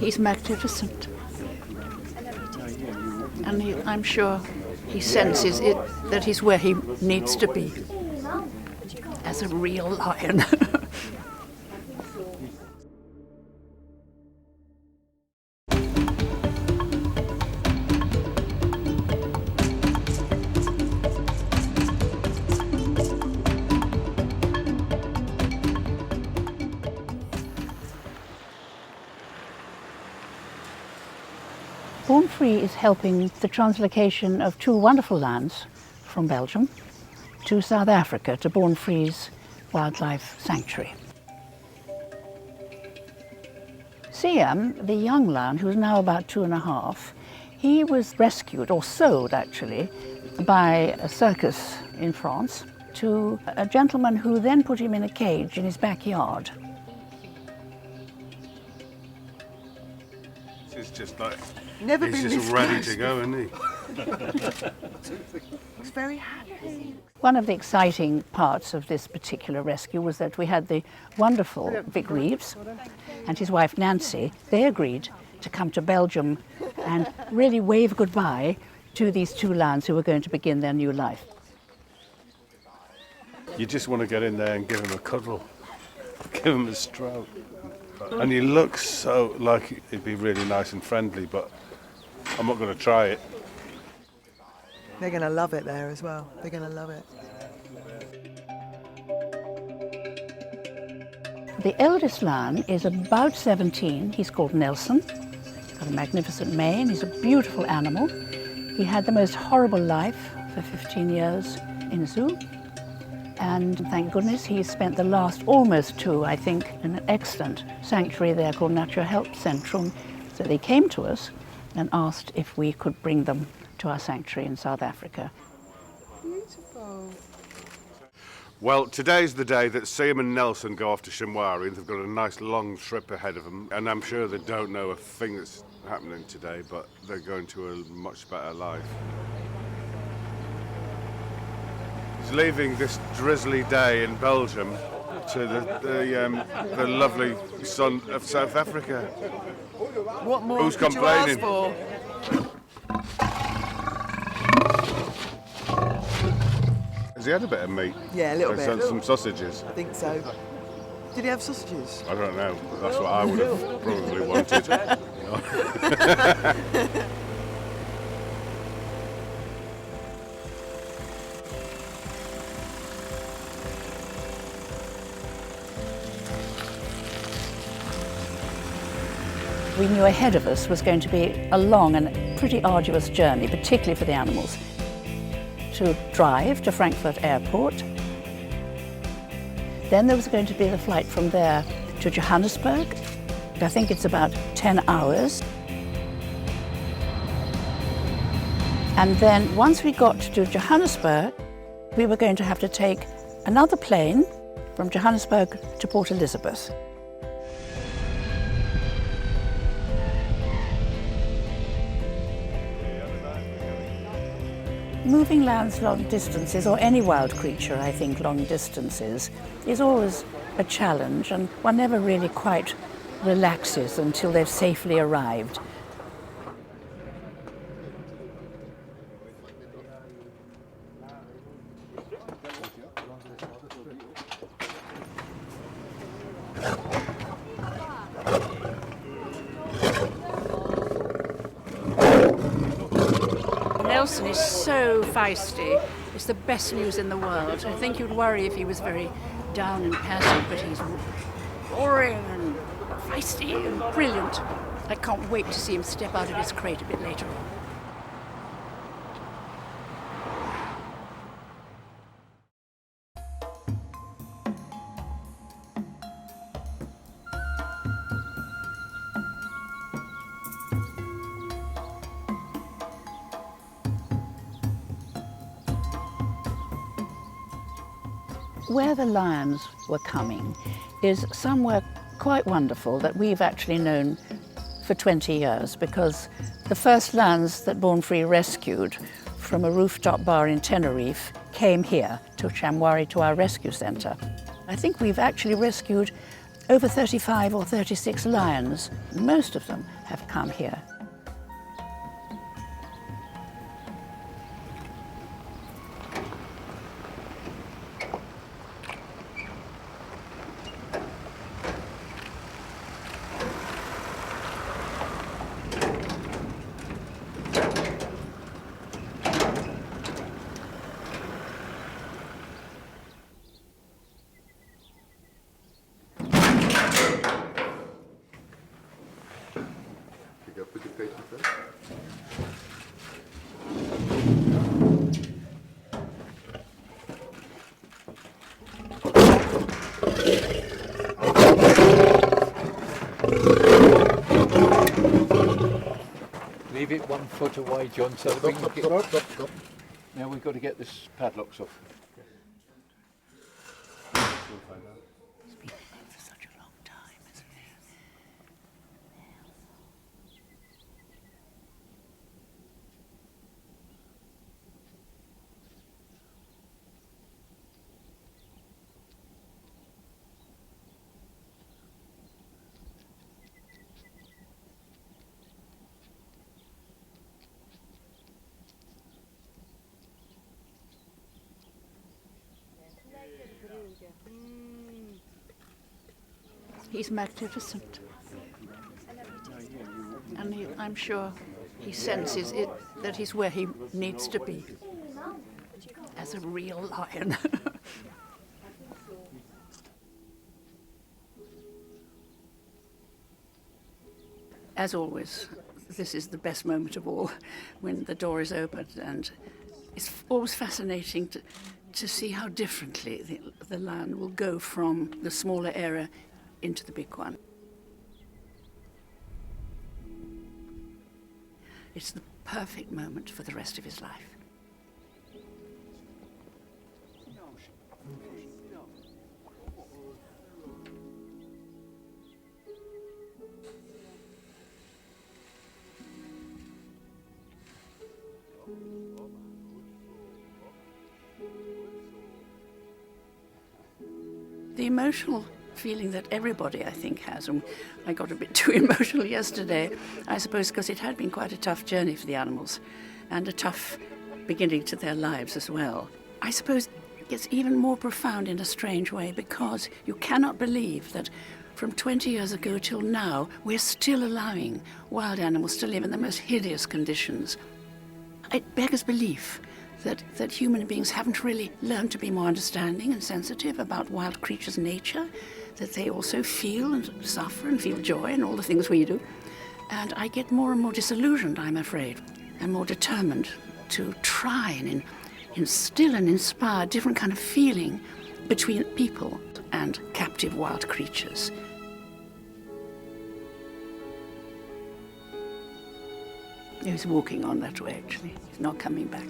He's magnificent. And I'm sure he senses it, that he's where he needs to be, as a real lion. Born Free is helping the translocation of two wonderful lions from Belgium to South Africa, to Born Free's wildlife sanctuary. Ciam, the young lion, who's now about 2.5, he was rescued, or sold actually, by a circus in France to a gentleman who then put him in a cage in his backyard. It's just like, Never he's been just this ready close to go, isn't he? He's very happy. One of the exciting parts of this particular rescue was that we had the wonderful Vic Reeves and his wife Nancy. They agreed to come to Belgium and really wave goodbye to these two lions who were going to begin their new life. You just want to get in there and give him a cuddle, give him a stroke. And he looks so like he'd be really nice and friendly, but I'm not going to try it. They're going to love it there as well. They're going to love it. The eldest lion is about 17. He's called Nelson. He's got a magnificent mane. He's a beautiful animal. He had the most horrible life for 15 years in a zoo. And thank goodness he spent the last almost 2, I think, in an excellent sanctuary there called Natuurhelpcentrum. So they came to us and asked if we could bring them to our sanctuary in South Africa. Beautiful. Well, today's the day that Ciam and Nelson go off to Shamwari. They've got a nice long trip ahead of them, and I'm sure they don't know a thing that's happening today, but they're going to a much better life. He's leaving this drizzly day in Belgium to the lovely sun of South Africa. What more Who's could complaining? you ask for? Has he had a bit of meat? Yeah, a little Has he bit. had some sausages? I think so. Did he have sausages? I don't know, but that's what I would have probably wanted. We knew ahead of us was going to be a long and pretty arduous journey, particularly for the animals. To drive to Frankfurt Airport. Then there was going to be the flight from there to Johannesburg. I think it's about 10 hours. And then once we got to Johannesburg, we were going to have to take another plane from Johannesburg to Port Elizabeth. Moving lions long distances, or any wild creature, I think, long distances, is always a challenge, and one never really quite relaxes until they've safely arrived. Nelson is so feisty. It's the best news in the world. I think you'd worry if he was very down and passive, but he's roaring and feisty and brilliant. I can't wait to see him step out of his crate a bit later on. Where the lions were coming is somewhere quite wonderful that we've actually known for 20 years, because the first lions that Born Free rescued from a rooftop bar in Tenerife came here to Shamwari, to our rescue centre. I think we've actually rescued over 35 or 36 lions. Most of them have come here. Leave it 1 foot away, John, so that we can get... Now we've got to get this padlocks off. It's been for such a long time, isn't it? He's magnificent. And I'm sure he senses it, that he's where he needs to be, as a real lion. As always, this is the best moment of all, when the door is opened, and it's always fascinating to see how differently the lion will go from the smaller area into the big one. It's the perfect moment for the rest of his life. The emotional feeling that everybody, I think, has, and I got a bit too emotional yesterday, I suppose, because it had been quite a tough journey for the animals, and a tough beginning to their lives as well. I suppose it gets even more profound in a strange way, because you cannot believe that from 20 years ago till now, we're still allowing wild animals to live in the most hideous conditions. It beggars belief that human beings haven't really learned to be more understanding and sensitive about wild creatures' nature, that they also feel and suffer and feel joy and all the things we do. And I get more and more disillusioned, I'm afraid, and more determined to try and instill and inspire a different kind of feeling between people and captive wild creatures. He's walking on that way, actually. He's not coming back.